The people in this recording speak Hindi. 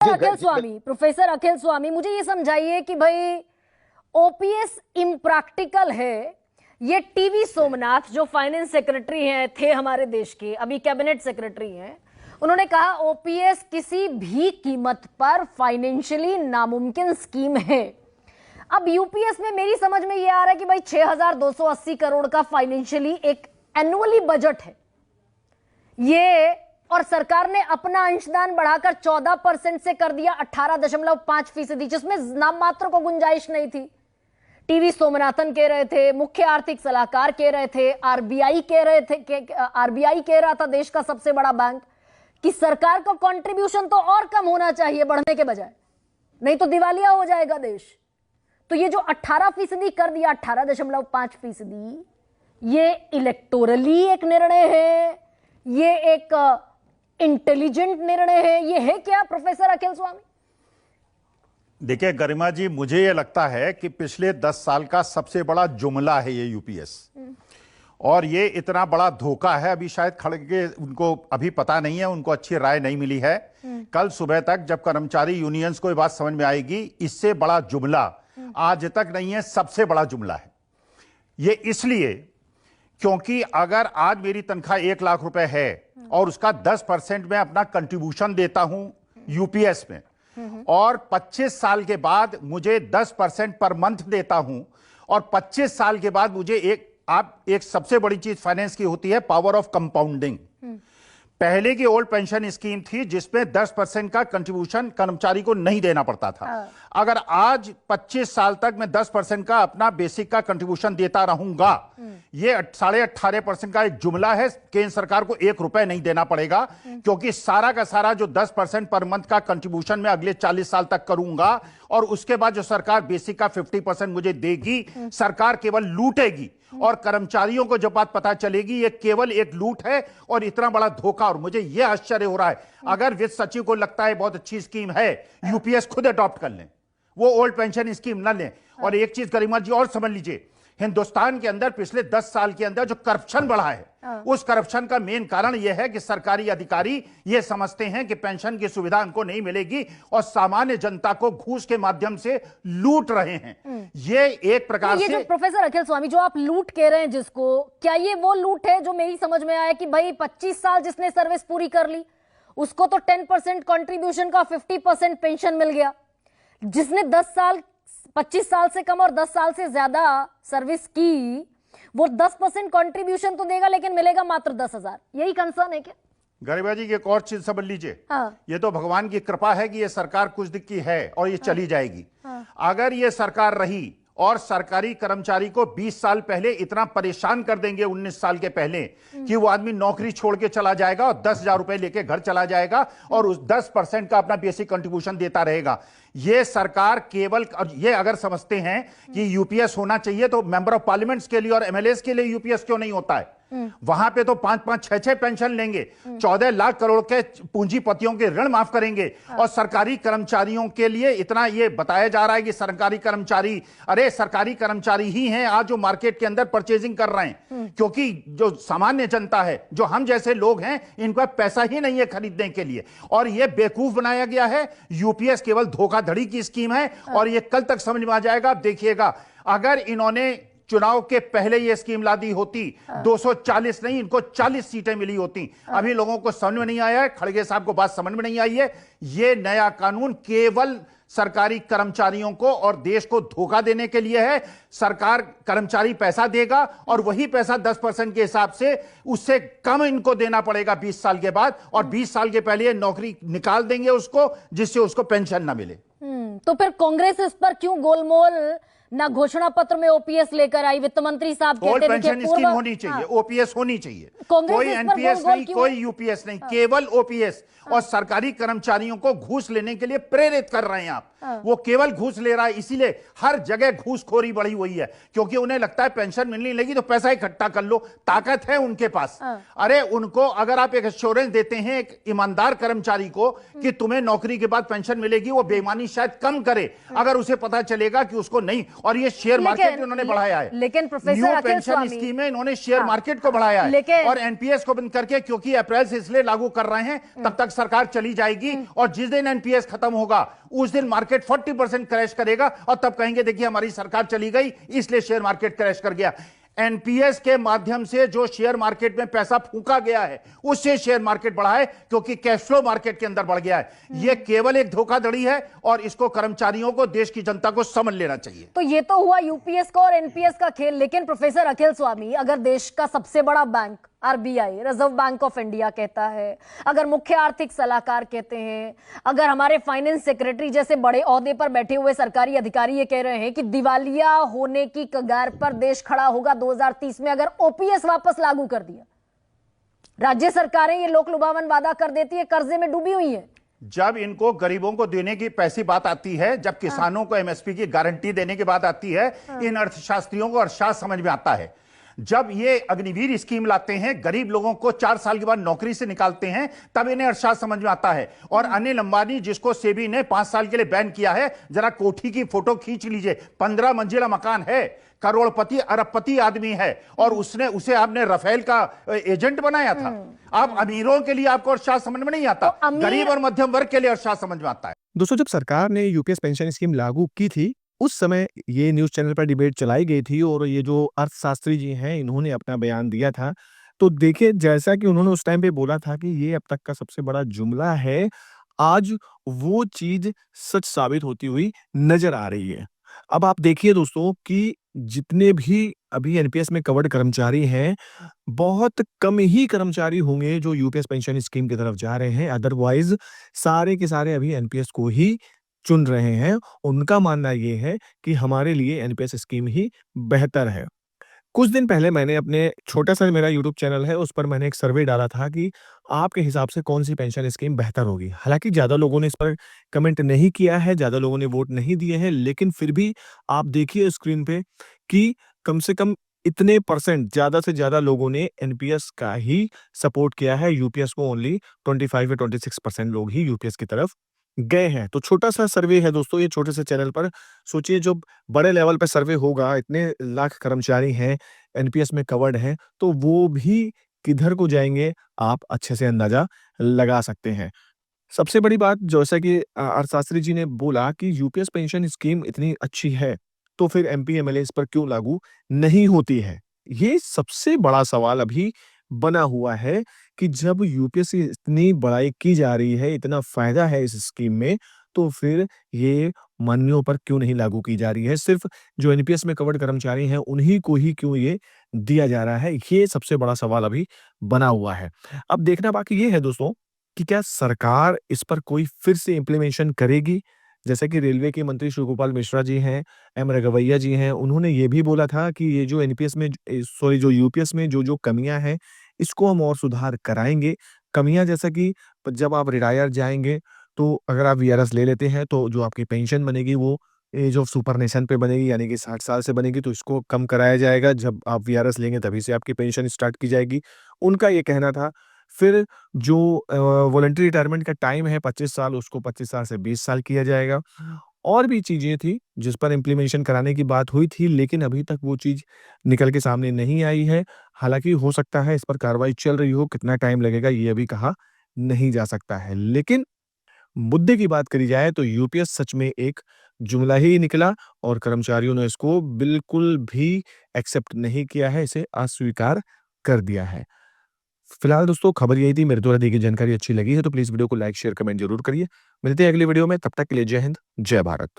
अखिल स्वामी, प्रोफेसर अखिल स्वामी, मुझे ये समझाइए कि भाई ओपीएस इम्प्रैक्टिकल है। ये टीवी सोमनाथ जो फाइनेंस सेक्रेटरी हैं, थे हमारे देश के, अभी कैबिनेट सेक्रेटरी हैं, उन्होंने कहा ओपीएस किसी भी कीमत पर फाइनेंशियली नामुमकिन स्कीम है। अब यूपीएस में मेरी समझ में ये आ रहा है कि भाई 6280 करोड़ का फाइनेंशियली एक एनुअली बजट है ये, और सरकार ने अपना अंशदान बढ़ाकर 14% से कर दिया 18.5%, जिसमें नाम मात्र को गुंजाइश नहीं थी। टीवी सोमनाथन कह रहे थे, मुख्य आर्थिक सलाहकार कह रहे थे, आरबीआई कह रहे थे, आरबीआई कह रहा था, देश का सबसे बड़ा बैंक, कि सरकार का कंट्रीब्यूशन तो और कम होना चाहिए बढ़ने के बजाय, नहीं तो दिवालिया हो जाएगा देश। तो ये जो 18% कर दिया, 18.5%, ये इलेक्टोरली एक निर्णय है, ये एक इंटेलिजेंट निर्णय है, ये है क्या प्रोफेसर अखिल स्वामी? देखिए गरिमा जी, मुझे ये लगता है कि पिछले 10 साल का सबसे बड़ा जुमला है ये यूपीएस, और ये इतना बड़ा धोखा है। अभी शायद खड़गे उनको अभी पता नहीं है, उनको अच्छी राय नहीं मिली है। कल सुबह तक जब कर्मचारी यूनियंस को ये बात समझ में आएगी, इससे बड़ा जुमला आज तक नहीं है, सबसे बड़ा जुमला है ये। इसलिए क्योंकि अगर आज मेरी तनख्वाह 1 लाख रुपए है और उसका 10% मैं अपना कंट्रीब्यूशन देता हूं यूपीएस में, और 25 साल के बाद मुझे 10% पर मंथ देता हूं, और 25 साल के बाद मुझे एक सबसे बड़ी चीज फाइनेंस की होती है, पावर ऑफ कंपाउंडिंग। पहले की ओल्ड पेंशन स्कीम थी जिसमें 10% का कंट्रीब्यूशन कर्मचारी को नहीं देना पड़ता था। अगर आज 25 साल तक मैं 10% का अपना बेसिक का कंट्रीब्यूशन देता रहूंगा, ये 18.5% का एक जुमला है। केंद्र सरकार को 1 रुपए नहीं देना पड़ेगा, क्योंकि सारा का सारा जो 10% पर मंथ का कंट्रीब्यूशन मैं अगले 40 साल तक करूंगा, और उसके बाद जो सरकार बेसिक का 50% मुझे देगी, सरकार केवल लूटेगी। और कर्मचारियों को जब बात पता चलेगी ये केवल एक लूट है और इतना बड़ा धोखा, और मुझे यह आश्चर्य हो रहा है, अगर वित्त सचिव को लगता है बहुत अच्छी स्कीम है, यूपीएस खुद अडॉप्ट कर लें, वो ओल्ड पेंशन स्कीम ना लें। और एक चीज गरिमा जी और समझ लीजिए, हिंदुस्तान के अंदर पिछले 10 साल के अंदर जो करप्शन बढ़ा है, उस करप्शन का मेन कारण यह है कि सरकारी अधिकारी ये समझते हैं कि पेंशन की सुविधा उनको नहीं मिलेगी और सामान्य जनता को घूस के माध्यम से लूट रहे हैं। ये एक प्रकार से, जो प्रोफेसर अखिल स्वामी जो आप लूट कह रहे हैं जिसको, क्या ये वो लूट है जो मेरी समझ में आया कि भाई 25 साल जिसने सर्विस पूरी कर ली उसको तो 10% कंट्रीब्यूशन का 50% पेंशन मिल गया, जिसने 25 साल से कम और 10 साल से ज्यादा सर्विस की वो 10% कंट्रीब्यूशन तो देगा लेकिन मिलेगा मात्र 10,000। यही कंसर्न है क्या? गरिमा जी एक और चीज समझ लीजिए, ये तो भगवान की कृपा है कि ये सरकार कुछ दिन की है और ये चली जाएगी। अगर ये सरकार रही और सरकारी कर्मचारी को 20 साल पहले इतना परेशान कर देंगे, 19 साल के पहले, कि वो आदमी नौकरी छोड़ के चला जाएगा और 10,000 रुपए लेके घर चला जाएगा और उस 10% का अपना बेसिक कंट्रीब्यूशन देता रहेगा। ये सरकार केवल, और ये अगर समझते हैं कि यूपीएस होना चाहिए तो मेंबर ऑफ पार्लियामेंट्स के लिए और एमएलएस के लिए यूपीएस क्यों नहीं होता है? वहां पे तो 5-5, 6-6 पेंशन लेंगे, 14 लाख करोड़ के पूंजीपतियों के ऋण माफ करेंगे, और सरकारी कर्मचारियों के लिए इतना ये बताया जा रहा है कि सरकारी कर्मचारी, अरे सरकारी कर्मचारी ही हैं आज जो मार्केट के अंदर परचेजिंग कर रहे हैं, क्योंकि जो सामान्य जनता है, जो हम जैसे लोग हैं, इनका पैसा ही नहीं है खरीदने के लिए, और ये बेवकूफ बनाया गया है। यूपीएस केवल धोखाधड़ी की स्कीम है और ये कल तक समझ में आ जाएगा। आप देखिएगा, अगर इन्होंने चुनाव के पहले ये स्कीम ला दी होती, 240 नहीं, इनको 40 सीटें मिली होती। अभी लोगों को समझ में नहीं आया है, खड़गे साहब को बात समझ में नहीं आई है। ये नया कानून केवल सरकारी कर्मचारियों को और देश को धोखा देने के लिए है। सरकार कर्मचारी पैसा देगा और वही पैसा 10% के हिसाब से उससे कम इनको देना पड़ेगा 20 साल के बाद, और 20 साल के पहले नौकरी निकाल देंगे उसको, जिससे उसको पेंशन ना मिले। तो फिर कांग्रेस इस पर क्यों गोलमोल ना घोषणा पत्र में ओपीएस लेकर आई? वित्त मंत्री साहब कहते हैं पेंशन स्कीम होनी चाहिए, ओपीएस होनी चाहिए, कोई एनपीएस नहीं, कोई यूपीएस नहीं, केवल ओपीएस। और सरकारी कर्मचारियों को घूस लेने के लिए प्रेरित कर रहे हैं आप। वो केवल घूस ले रहा है, इसीलिए हर जगह घूसखोरी बढ़ी हुई है, क्योंकि उन्हें लगता है पेंशन मिलने लगी तो पैसा इकट्ठा कर लो, ताकत है उनके पास। अरे उनको अगर आप एक एश्योरेंस देते हैं एक ईमानदार कर्मचारी को कि तुम्हें नौकरी के बाद पेंशन मिलेगी, वो बेईमानी शायद कम करे। अगर उसे पता चलेगा कि उसको नहीं, और ये शेयर मार्केट इन्होंने बढ़ाया है। लेकिन प्रोफेसर न्यू अखिल पेंशन स्वामी, स्कीम में इन्होंने शेयर हाँ, मार्केट को बढ़ाया है लेकिन और एनपीएस को बंद करके, क्योंकि अप्रैल से इसलिए लागू कर रहे हैं तब तक सरकार चली जाएगी और जिस दिन एनपीएस खत्म होगा उस दिन मार्केट 40% क्रैश करेगा और तब कहेंगे देखिए हमारी सरकार चली गई इसलिए शेयर मार्केट क्रैश कर गया। एनपीएस के माध्यम से जो शेयर मार्केट में पैसा फूंका गया है उससे शेयर मार्केट बढ़ा है, क्योंकि कैश फ्लो मार्केट के अंदर बढ़ गया है। यह केवल एक धोखाधड़ी है और इसको कर्मचारियों को, देश की जनता को समझ लेना चाहिए। तो ये तो हुआ यूपीएस का और एनपीएस का खेल, लेकिन प्रोफेसर अखिल स्वामी, अगर देश का सबसे बड़ा bank RBI, reserve bank of India कहता है, अगर मुख्य आर्थिक सलाहकार कहते हैं, अगर हमारे फाइनेंस सेक्रेटरी जैसे बड़े ओहदे पर बैठे हुए सरकारी अधिकारी ये कह रहे हैं कि दिवालिया होने की कगार पर देश खड़ा होगा 2030 में अगर ओपीएस वापस लागू कर दिया, राज्य सरकारें ये लोक लुभावन वादा कर देती है, कर्जे में डूबी हुई है। जब इनको गरीबों को देने की पैसी बात आती है, जब किसानों को एमएसपी की गारंटी देने की बात आती है, इन अर्थशास्त्रियों को अर्थशास्त्र समझ में आता है। जब ये अग्निवीर स्कीम लाते हैं, गरीब लोगों को 4 साल के बाद नौकरी से निकालते हैं, तब इन्हें अर्थशास्त्र समझ में आता है। और अनिल अंबानी, जिसको सेबी ने 5 साल के लिए बैन किया है, जरा कोठी की फोटो खींच लीजिए, 15 मंजिला मकान है, करोड़पति अरबपति आदमी है और उसे आपने राफेल का एजेंट बनाया था। आप अमीरों के लिए आपको अर्थशास्त्र समझ में नहीं आता, तो गरीब और मध्यम वर्ग के लिए अर्थशास्त्र समझ में आता है। दोस्तों, जब सरकार ने यूपीएस पेंशन स्कीम लागू की थी उस समय ये न्यूज़ चैनल पर डिबेट चलाई गई थी और ये जो अर्थशास्त्री जी हैं इन्होंने अपना बयान दिया था। तो देखिए, जैसा कि उन्होंने उस टाइम पे बोला था कि ये अब तक का सबसे बड़ा जुमला है, आज वो चीज़ सच साबित होती हुई नज़र आ रही है। अब आप देखिए दोस्तों कि जितने भी अभी एनपीएस में कवर्ड कर्मचारी हैं, बहुत कम ही कर्मचारी होंगे जो यूपीएस पेंशन स्कीम की तरफ जा रहे हैं, अदरवाइज़ सारे के सारे अभी एनपीएस को ही चुन रहे हैं। उनका मानना ये है कि हमारे लिए एनपीएस स्कीम ही बेहतर है। कुछ दिन पहले मैंने अपने छोटा-सा मेरा यूट्यूब चैनल है, उस पर मैंने एक सर्वे डाला था कि आपके हिसाब से कौन-सी पेंशन स्कीम बेहतर होगी। हालाँकि ज़्यादा लोगों ने इस पर कमेंट नहीं किया है, ज़्यादा लोगों ने वोट नहीं दिए हैं, लेकिन फिर भी आप देखिए स्क्रीन पे कि कम से कम इतने परसेंट, ज़्यादा से ज़्यादा लोगों ने एनपीएस का ही सपोर्ट किया है। यूपीएस को ओनली 25 या 26% लोग ही यूपीएस की तरफ गए हैं। तो छोटा-सा सर्वे है दोस्तों, ये छोटे से चैनल पर। सोचिए जब बड़े लेवल पे सर्वे होगा, इतने लाख कर्मचारी हैं, एनपीएस में कवर्ड हैं, तो वो भी किधर को जाएँगे, आप अच्छे से अंदाज़ा लगा सकते हैं। सबसे बड़ी बात, जैसा कि अर्थशास्त्री जी ने बोला कि यूपीएस पेंशन स्कीम इतनी अच्छी है, तो फिर एमपी, एमएलए इस पर क्यों लागू नहीं होती है? ये सबसे बड़ा सवाल अभी बना हुआ है कि जब यूपीएस की इतनी बड़ाई की जा रही है, इतना फ़ायदा है इस स्कीम में, तो फिर ये माननीयों पर क्यों नहीं लागू की जा रही है? सिर्फ़ जो एनपीएस में कवर्ड कर्मचारी हैं, उन्हीं को ही क्यों ये दिया जा रहा है? ये सबसे बड़ा सवाल अभी बना हुआ है। अब देखना बाकी ये है दोस्तों कि क्या सरकार इस पर कोई फिर से इम्प्लीमेशन करेगी? जैसे कि रेलवे के मंत्री शिव गोपाल मिश्रा जी हैं, एम राघवैया जी हैं, उन्होंने ये भी बोला था कि ये जो एनपीएस में जो यूपीएस में जो-जो कमियाँ हैं, इसको हम और सुधार कराएँगे। कमियाँ जैसा कि जब आप रिटायर जाएँगे, तो अगर आप वीआरएस ले लेते हैं, तो जो आपकी पेंशन बनेगी वो एज ऑफ सुपरनेशन पे बनेगी, यानी कि 60 साल से बनेगी, तो इसको कम कराया जाएगा। जब आप वीआरएस लेंगे तभी से आपकी पेंशन स्टार्ट की जाएगी, उनका ये कहना था। फिर जो वॉलंटरी रिटायरमेंट का टाइम है 25 साल, उसको 25 साल से 20 साल किया जाएगा। और भी चीज़ें थी जिस पर इम्प्लीमेशन कराने की बात हुई थी, लेकिन अभी तक वो चीज़ निकल के सामने नहीं आई है। हालाँकि हो सकता है इस पर कार्रवाई चल रही हो, कितना टाइम लगेगा ये अभी कहा नहीं जा सकता है। लेकिन मुद्दे की बात करी जाए तो यूपीएस सच में एक जुमला ही निकला और कर्मचारियों ने इसको बिल्कुल भी एक्सेप्ट नहीं किया है, इसे अस्वीकार कर दिया है। फिलहाल दोस्तों, खबर यही थी। मेरे द्वारा दी गई जानकारी अच्छी लगी है तो प्लीज़ वीडियो को लाइक, शेयर, कमेंट ज़रूर करिए। मिलते हैं अगली वीडियो में, तब तक के लिए जय हिंद, जय भारत।